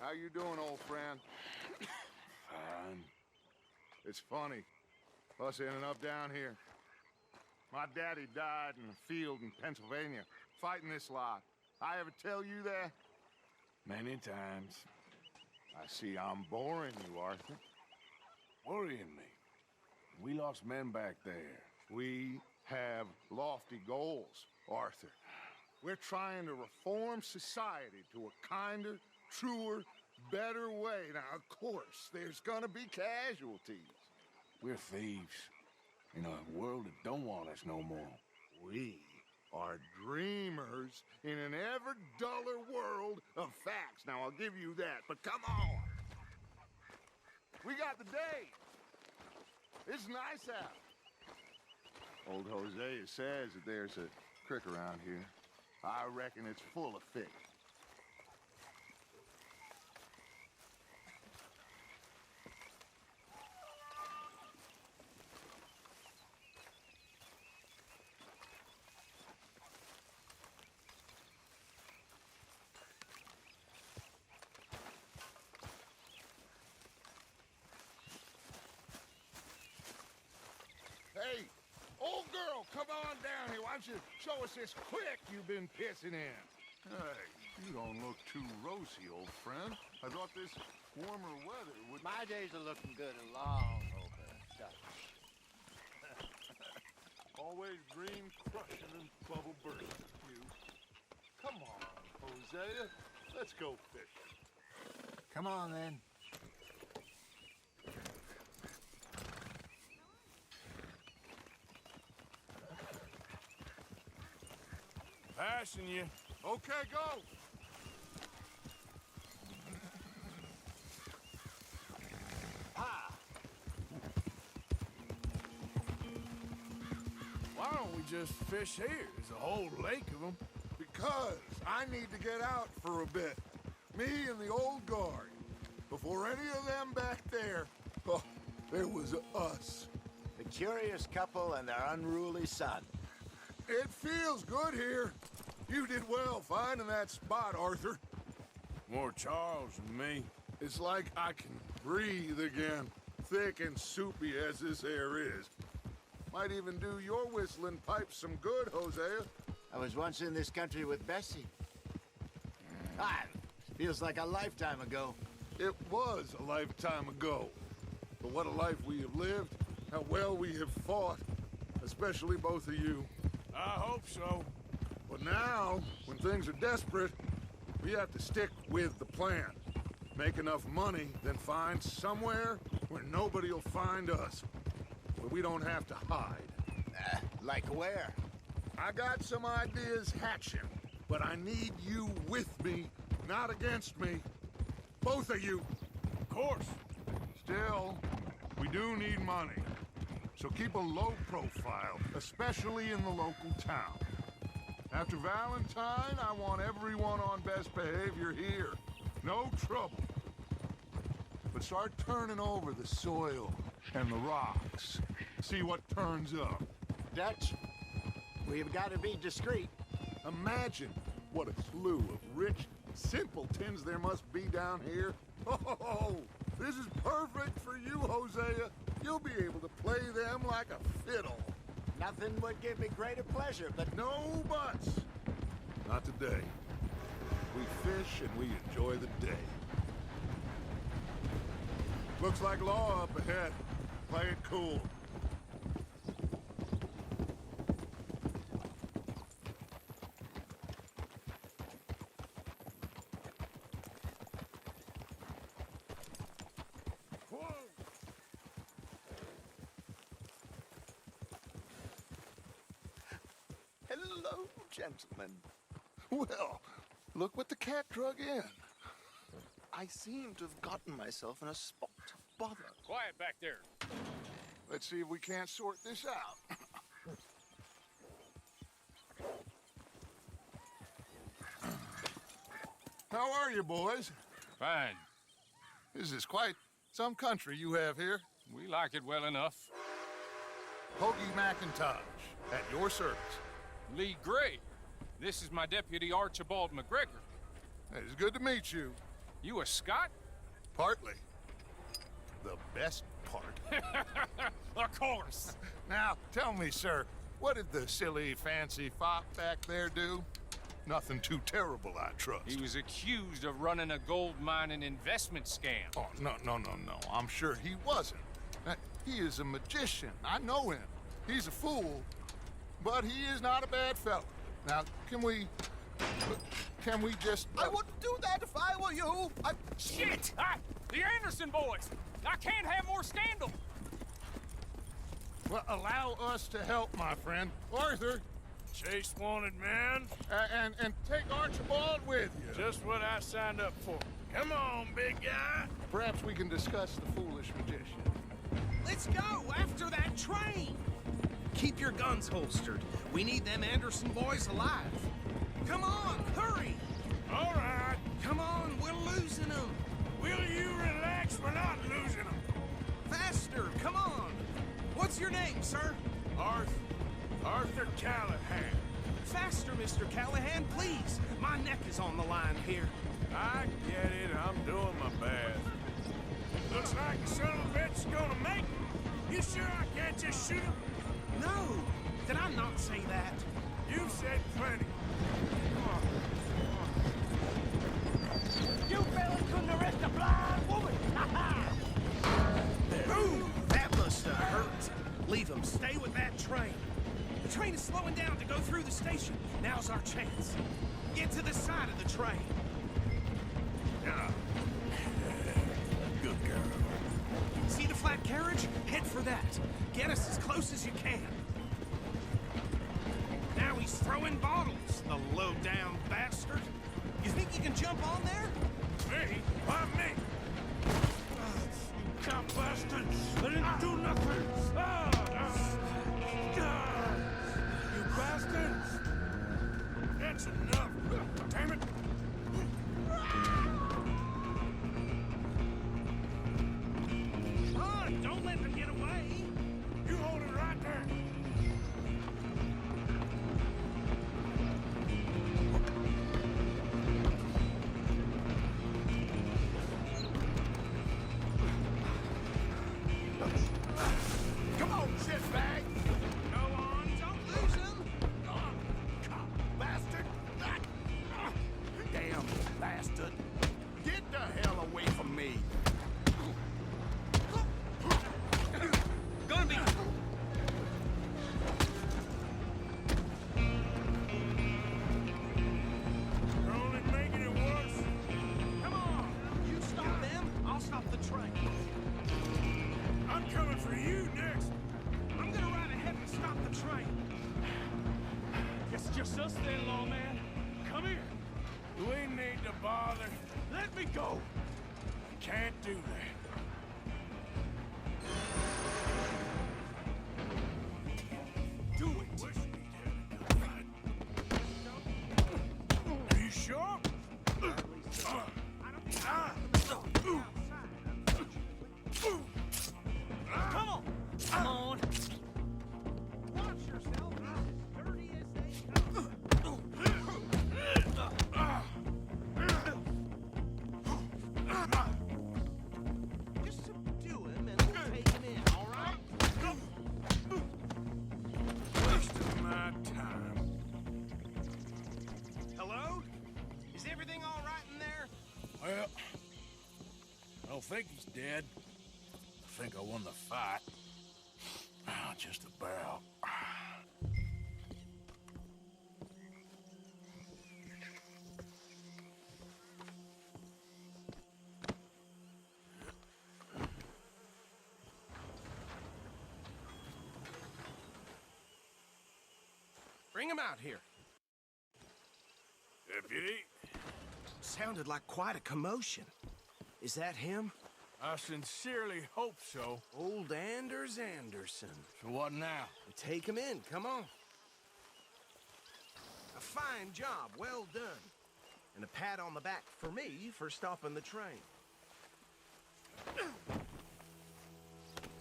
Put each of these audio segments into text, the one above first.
How you doing, old friend? Fine. It's funny, us ending up down here. My daddy died in a field in Pennsylvania, fighting this lot. I ever tell you that? Many times. I see I'm boring you, Arthur. Worrying me. We lost men back there. We have lofty goals, Arthur. We're trying to reform society to a kinder, truer, better way. Now, of course, there's gonna be casualties. We're thieves. In a world that don't want us no more. We are dreamers in an ever duller world of facts. Now, I'll give you that, but come on. We got the day. It's nice out. Old Hosea says that there's a creek around here. I reckon it's full of fish. Hey, old girl, come on down here. Why don't you show us this quick you've been pissing in? Hey, you don't look too rosy, old friend. I thought this warmer weather would... My days are looking good along over, Dutch. Always green crushing and bubble bursting, you. Come on, Hosea. Let's go fishing. Come on, then. Passing you. Okay, go. Ah! Why don't we just fish here? There's a whole lake of them. Because I need to get out for a bit. Me and the old guard. Before any of them back there, oh, there was us. The curious couple and their unruly son. It feels good here. You did well finding that spot, Arthur. More Charles than me. It's like I can breathe again, thick and soupy as this air is. Might even do your whistling pipes some good, Hosea. I was once in this country with Bessie. Ah, feels like a lifetime ago. It was a lifetime ago. But what a life we have lived, how well we have fought, especially both of you. I hope so. But now, when things are desperate, we have to stick with the plan. Make enough money, then find somewhere where nobody will find us. Where we don't have to hide. Like where? I got some ideas hatching, but I need you with me, not against me. Both of you. Of course. Still, we do need money. So keep a low profile, especially in the local town. After Valentine, I want everyone on best behavior here. No trouble. But start turning over the soil and the rocks. See what turns up. Dutch, we've got to be discreet. Imagine what a slew of rich simpletons there must be down here. Oh, this is perfect for you, Hosea. You'll be able to play them like a fiddle. Nothing would give me greater pleasure, but No buts. Not today. We fish and we enjoy the day. Looks like law up ahead. Play it cool. hello, gentlemen. Well, look what the cat drug in. I seem to have gotten myself in a spot of bother. Quiet back there. Let's see if we can't sort this out. How are you, boys? Fine. This is quite some country you have here. We like it well enough. Hoagie McIntosh, at your service. Lee Gray. This is my deputy Archibald McGregor. It's good to meet you. You a Scot? Partly. The best part. Of course. Now, tell me, sir, what did the silly, fancy fop back there do? Nothing too terrible, I trust. He was accused of running a gold mining investment scam. Oh, no. I'm sure he wasn't. He is a magician. I know him. He's a fool, but he is not a bad fellow. Now, can we just... I wouldn't do that if I were you. Shit! The Anderson boys! I can't have more scandal! Well, allow us to help, my friend. Arthur, Chase wanted man. and take Archibald with you. Just what I signed up for. Come on, big guy. Perhaps we can discuss the foolish magician. Let's go after that train! Keep your guns holstered. We need them Anderson boys alive. Come on, hurry! All right. Come on, we're losing them. Will you relax? We're not losing them. Faster, come on. What's your name, sir? Arthur Callahan. Faster, Mr. Callahan, please. My neck is on the line here. I get it. I'm doing my best. Looks like the son of a bitch is gonna make it. You sure I can't just shoot him? No, did I not say that? You've said plenty. Come on. You fellas couldn't arrest a blind woman! Ooh, that must have hurt. Leave them. Stay with that train. The train is slowing down to go through the station. Now's our chance. Get to the side of the train. Good girl. See the flat carriage? Head for that. Get us as close as you can. Now he's throwing bottles, the low-down bastard. You think you can jump on there? Me? Why me? You cop bastard! I didn't do nothing! You bastard! That's enough! Damn it! Don't let them get away. You hold it right there! Come on, shitbag! Go on, don't lose them. Bastard! Damn bastard! Get the hell away from me! Gonna be. You're only making it worse. Come on. You stop them, I'll stop the train. I'm coming for you next. I'm gonna ride ahead and stop the train. It's just us then, lawman. Come here. We need to bother. Let me go. I can't do that. Do it. Wish we did. Are you sure? Come on. Come on. Watch yourself. As dirty as they come. Just subdue him and we'll take him in, all right? Wasting my time. Hello? Is everything all right in there? Well, I don't think he's dead. I think I won the fight. Just about. Bring him out here. Deputy, Sounded like quite a commotion. Is that him? I sincerely hope so. Old Anders Anderson. So what now? Take him in, come on. A fine job, well done. And a pat on the back for me for stopping the train.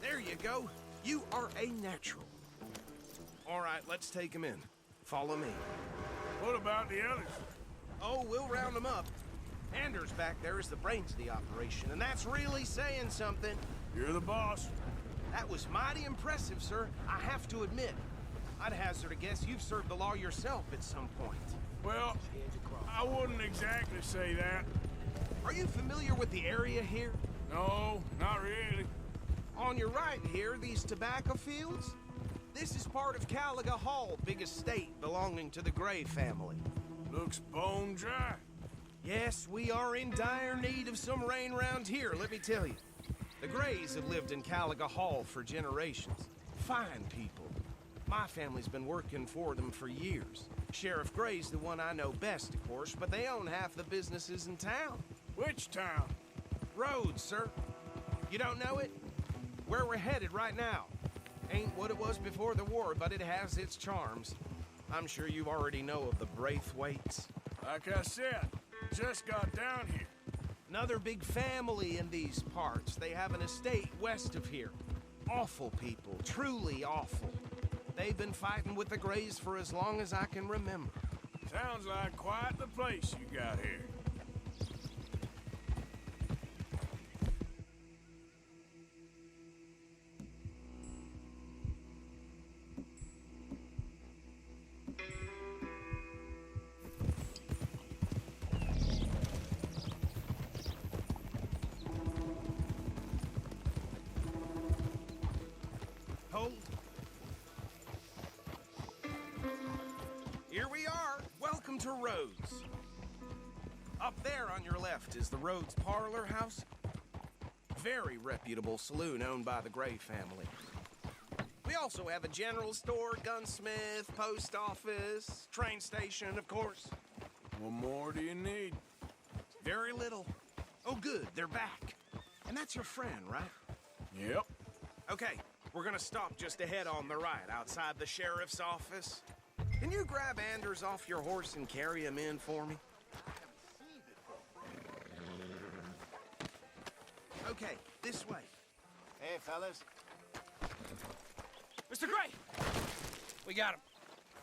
There you go. You are a natural. All right, let's take him in. Follow me. What about the others? Oh, we'll round them up. Anders back there is the brains of the operation, and that's really saying something. You're the boss. That was mighty impressive, sir. I have to admit. I'd hazard a guess you've served the law yourself at some point. Well, I wouldn't exactly say that. Are you familiar with the area here? No, not really. On your right here, these tobacco fields? This is part of Caliga Hall, big estate belonging to the Gray family. Looks bone dry. Yes, we are in dire need of some rain round here, let me tell you. The Grays have lived in Caliga Hall for generations. Fine people. My family's been working for them for years. Sheriff Gray's the one I know best, of course, but they own half the businesses in town. Which town? Rhodes, sir. You don't know it? Where we're headed right now. Ain't what it was before the war, but it has its charms. I'm sure you already know of the Braithwaites. Like I said, just got down here. Another big family in these parts. They have an estate west of here. Awful people, truly awful. They've been fighting with the Grays for as long as I can remember. Sounds like quite the place you got here. Hold. Here we are. Welcome to Rhodes. Up there on your left is the Rhodes Parlor House. Very reputable saloon owned by the Gray family. We also have a general store, gunsmith, post office, train station, of course. What more do you need? Very little. Oh, good, they're back. And that's your friend, right? Yep. Okay, we're gonna stop just ahead on the right, outside the sheriff's office. Can you grab Anders off your horse and carry him in for me? Okay, this way. Hey, fellas. Mr. Gray! We got him.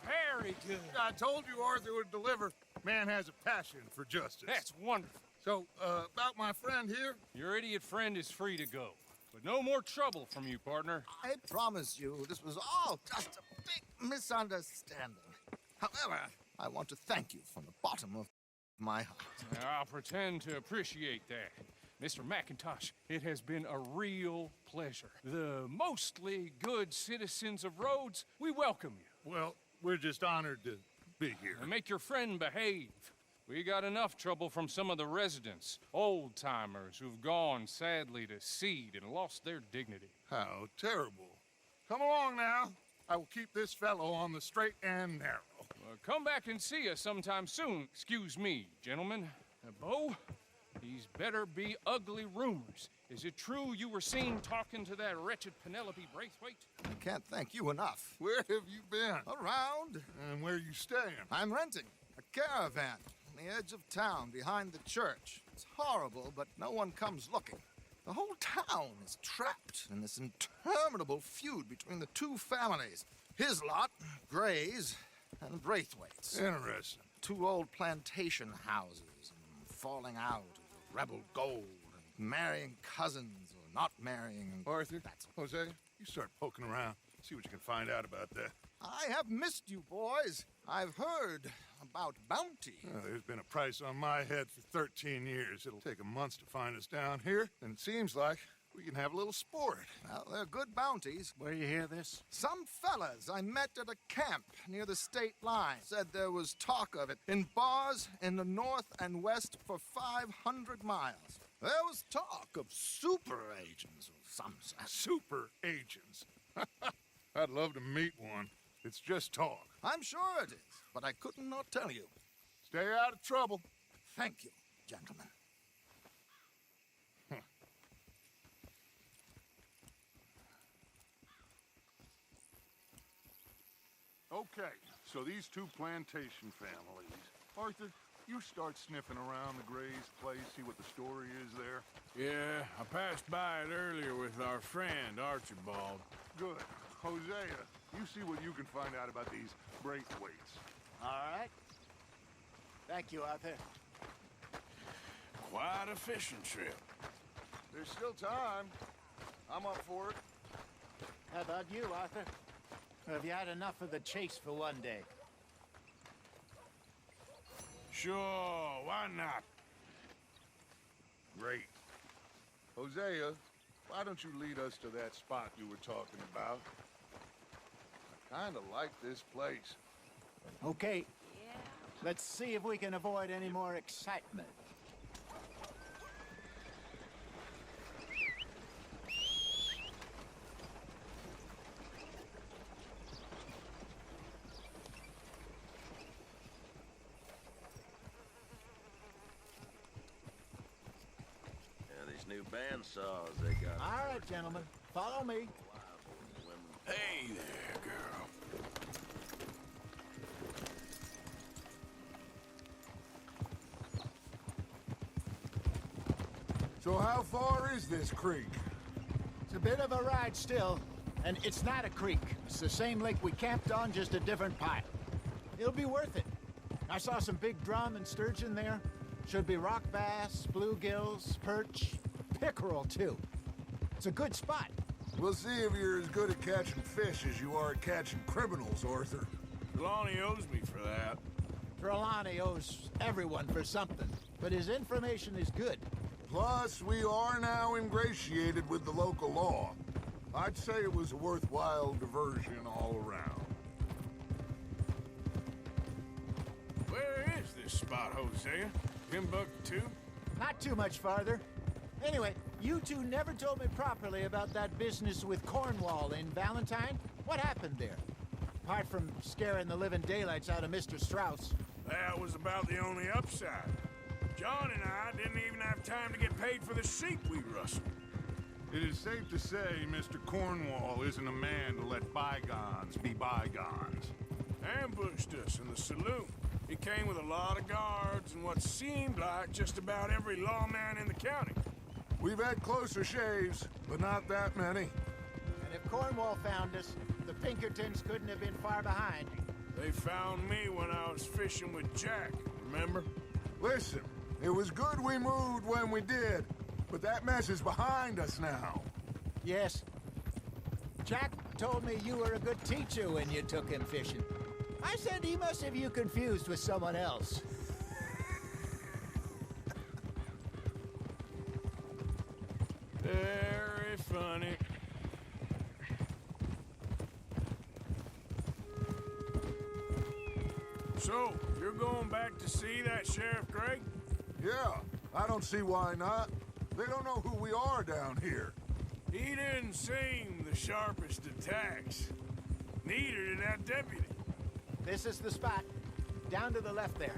Very good. I told you Arthur would deliver. Man has a passion for justice. That's wonderful. So, about my friend here? Your idiot friend is free to go. But no more trouble from you, partner. I promise you, this was all just a big misunderstanding. However, I want to thank you from the bottom of my heart. I'll pretend to appreciate that. Mr. McIntosh, it has been a real pleasure. The mostly good citizens of Rhodes, we welcome you. Well, we're just honored to be here. And make your friend behave. We got enough trouble from some of the residents, old-timers who've gone, sadly, to seed and lost their dignity. How terrible. Come along now. I will keep this fellow on the straight and narrow. Come back and see us sometime soon. Excuse me, gentlemen. Bo, these better be ugly rumors. Is it true you were seen talking to that wretched Penelope Braithwaite? I can't thank you enough. Where have you been? Around, And where you staying? I'm renting a caravan on the edge of town behind the church. It's horrible, but no one comes looking. The whole town is trapped in this interminable feud between the two families. His lot, Gray's, and Braithwaite's. Interesting. Two old plantation houses, and falling out of rebel gold, and marrying cousins or not marrying. And Arthur, Jose, you start poking around. See what you can find out about that. I have missed you, boys. I've heard about bounty. There's been a price on my head for 13 years. It'll take a month to find us down here, and it seems like we can have a little sport. Well, they're good bounties. Where you hear this? Some fellas I met at a camp near the state line said there was talk of it in bars in the north and west for 500 miles. There was talk of super agents of some sort. Super agents. I'd love to meet one. It's just talk. I'm sure it is, but I couldn't not tell you. Stay out of trouble. Thank you, gentlemen. Okay, so these two plantation families. Arthur, you start sniffing around the Gray's place, see what the story is there. Yeah, I passed by it earlier with our friend, Archibald. Good. Hosea, you see what you can find out about these Braithwaites. All right. Thank you, Arthur. quite a fishing trip. There's still time. I'm up for it. How about you, Arthur? Or have you had enough of the chase for one day? Sure, why not? Great. Hosea, why don't you lead us to that spot you were talking about? I kinda like this place. Okay. Let's see if we can avoid any more excitement. These new bandsaws they got. All right, gentlemen. Follow me. Hey there, girl. So how far is this creek? It's a bit of a ride still, and it's not a creek. It's the same lake we camped on, just a different pipe. It'll be worth it. I saw some big drum and sturgeon there. Should be rock bass, bluegills, perch, pickerel too. It's a good spot. We'll see if you're as good at catching fish as you are at catching criminals, Arthur. Trelawney owes me for that. Trelawney owes everyone for something, but his information is good. Plus, we are now ingratiated with the local law. I'd say it was a worthwhile diversion all around. Where is this spot, Hosea? Timbuktu? Not too much farther. Anyway, you two never told me properly about that business with Cornwall in Valentine. What happened there? Apart from scaring the living daylights out of Mr. Strauss. That was about the only upside. John and I didn't even have time to get paid for the sheep we rustled. It is safe to say Mr. Cornwall isn't a man to let bygones be bygones. Ambushed us in the saloon. He came with a lot of guards and what seemed like just about every lawman in the county. We've had closer shaves, but not that many. And if Cornwall found us, the Pinkertons couldn't have been far behind. They found me when I was fishing with Jack, remember? Listen, it was good we moved when we did, but that mess is behind us now. Yes. Jack told me you were a good teacher when you took him fishing. I said he must have you confused with someone else. Very funny. So, you're going back to see that Sheriff Gregg? Yeah, I don't see why not. They don't know who we are down here. He didn't seem the sharpest attacks. Neither did that deputy. This is the spot. Down to the left there.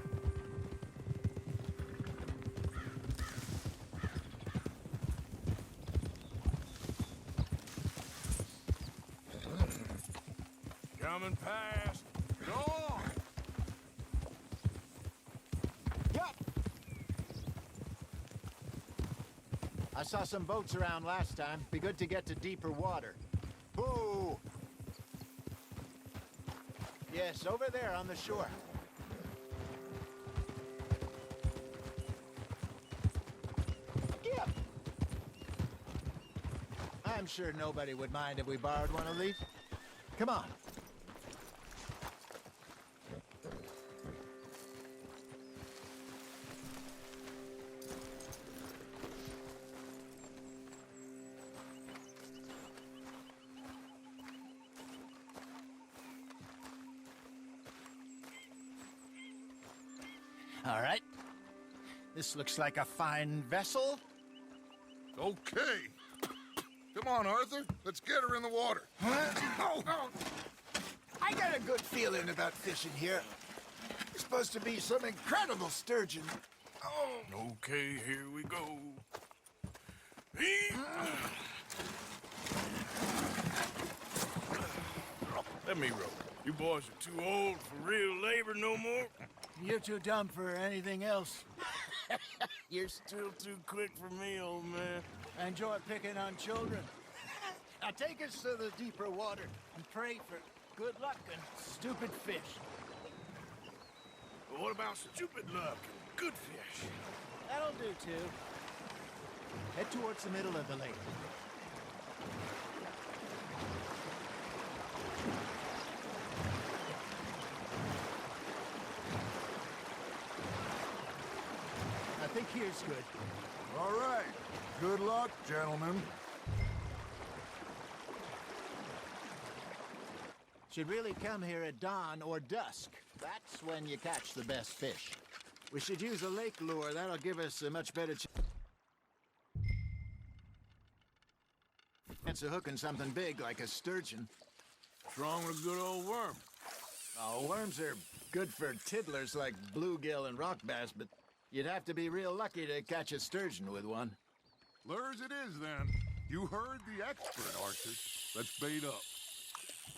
Coming past. Go on! Yup! I saw some boats around last time. Be good to get to deeper water. Ooh! Yes, over there on the shore. Yep. I'm sure nobody would mind if we borrowed one of these. Come on. All right. This looks like a fine vessel. Okay. Come on, Arthur. Let's get her in the water. Oh. I got a good feeling about fishing here. It's supposed to be some incredible sturgeon. Oh. Okay, here we go. Let me row. You boys are too old for real labor no more. You're too dumb for anything else. You're still too quick for me, old man. I enjoy picking on children. Now take us to the deeper water and pray for good luck and stupid fish. But what about stupid luck and good fish? That'll do, too. Head towards the middle of the lake. I think here's good. All right. Good luck, gentlemen. Should really come here at dawn or dusk. That's when you catch the best fish. We should use a lake lure. That'll give us a much better chance of hooking something big like a sturgeon. What's wrong with a good old worm? Oh, worms are good for tiddlers like bluegill and rock bass, but you'd have to be real lucky to catch a sturgeon with one. Lures it is, then. You heard the expert, Arthur. Let's bait up.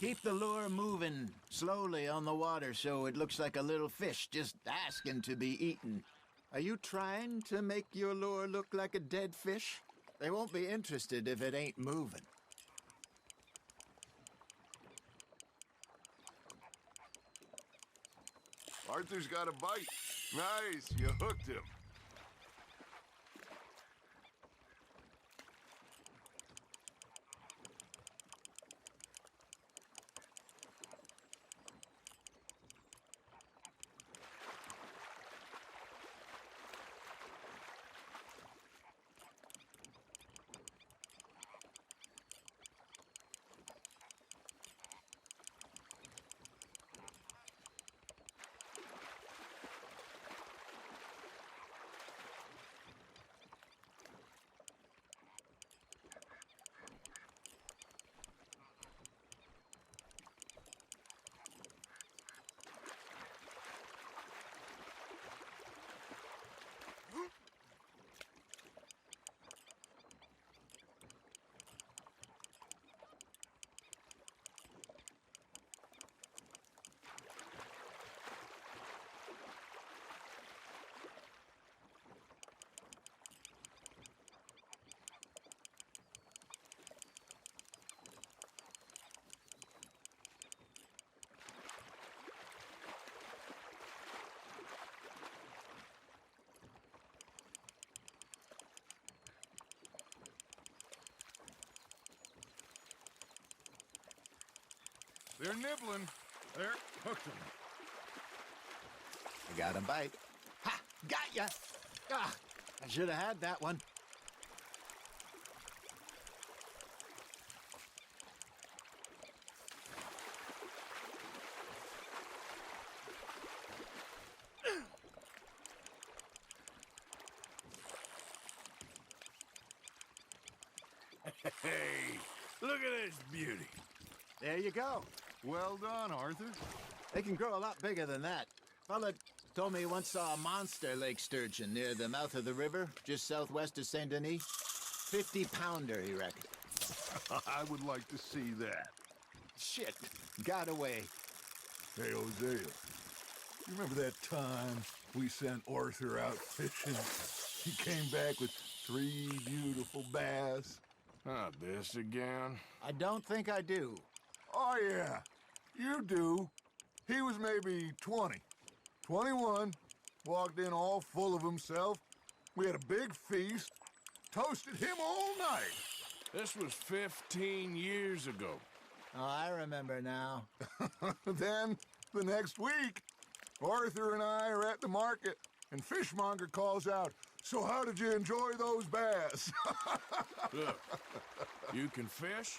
Keep the lure moving slowly on the water so it looks like a little fish just asking to be eaten. Are you trying to make your lure look like a dead fish? They won't be interested if it ain't moving. Arthur's got a bite. Nice, you hooked him. They're nibbling. There, hooked them. I got a bite. Ha! Got ya! Ah, I should have had that one. Hey, look at this beauty. There you go. Well done, Arthur. They can grow a lot bigger than that. Fella told me he once saw a monster lake sturgeon near the mouth of the river, just southwest of Saint Denis. 50-pounder, he reckoned. I would like to see that. Shit, got away. Hey, Hosea, you remember that time we sent Arthur out fishing? He came back with 3 beautiful bass. Not this again. I don't think I do. Oh, yeah, you do. He was maybe 20, 21, walked in all full of himself. We had a big feast, toasted him all night. This was 15 years ago. Oh, I remember now. Then, the next week, Arthur and I are at the market, and Fishmonger calls out, "So how did you enjoy those bass?" Look, you can fish,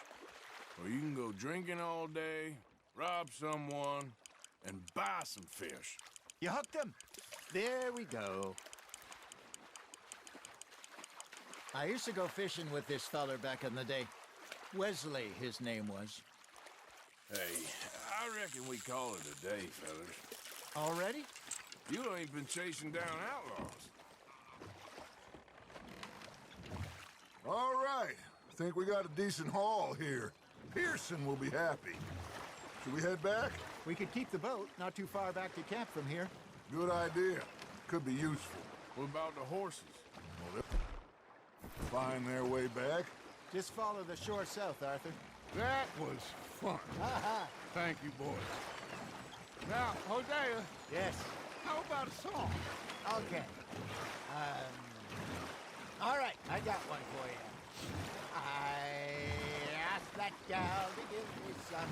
or you can go drinking all day, rob someone, and buy some fish. You hooked him. There we go. I used to go fishing with this feller back in the day. Wesley, his name was. Hey, I reckon we call it a day, fellas. Already? You ain't been chasing down outlaws. All right, I think we got a decent haul here. Pearson will be happy. Should we head back? We could keep the boat not too far back to camp from here. Good idea. Could be useful. What about the horses? Well, they'll find their way back. Just follow the shore south, Arthur. That was fun. Ha ha! Thank you, boys. Now, Hosea, Yes. How about a song? Okay. All right, I got one for you. I asked that gal to give me some.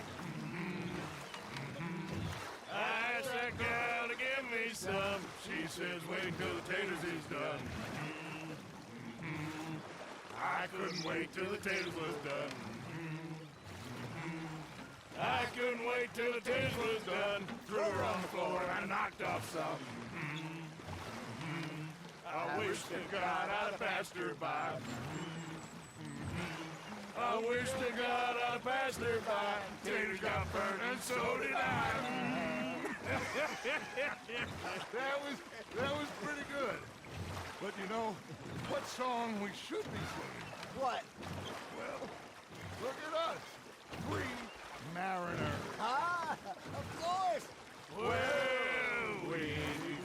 I asked that gal to give me some. She says, wait till the taters is done. I couldn't wait till the taters was done. I couldn't wait till the taters was done. Threw her on the floor and I knocked off some. I wish to God I'd have passed her by. I wish to God I'd have passed her by. Taters got burned and so did I. That was pretty good. But you know, what song we should be singing? What? Well, look at us. Three mariners. Ah, of course. Well, we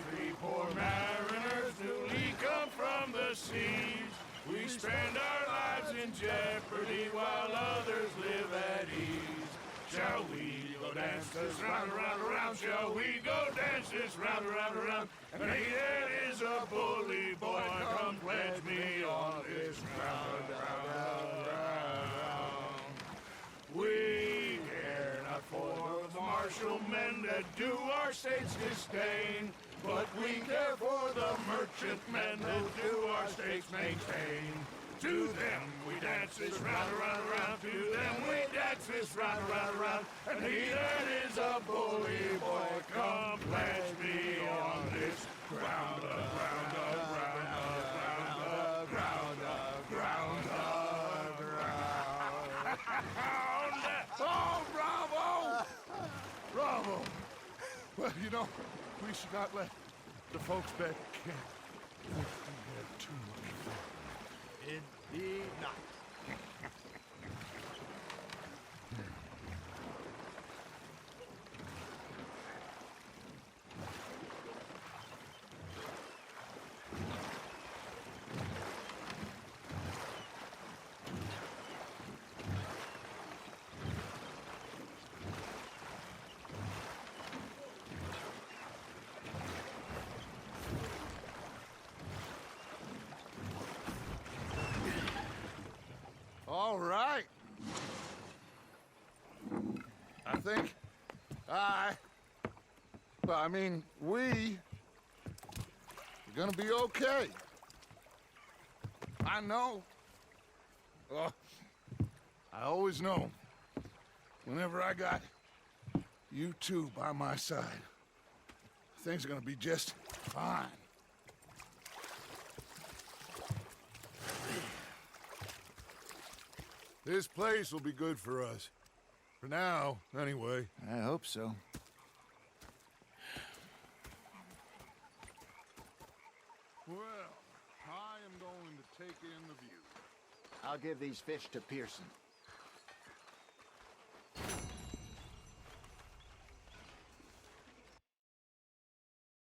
three poor mariners newly come from the seas. We spend our lives in jeopardy while others live at ease. Shall we go dance this round, around, around? Shall we go dance this round, around, around? And he that is a bully boy, come pledge me on this round, round, round. We care not for the martial men that do our state's disdain, but we care for the merchant men that do our state's maintain. To them we dance this round, around, around. To them we dance this round, around, around. And he that is a bully boy, come pledge me on this ground, ground, ground, ground, ground, ground, ground. Oh, bravo! Bravo! Well, you know, we should not let the folks back camp think we had too much fun. Indeed not. All right. I think we're gonna be okay. I know. I always know. Whenever I got you two by my side, things are gonna be just fine. This place will be good for us. For now, anyway. I hope so. Well, I am going to take in the view. I'll give these fish to Pearson.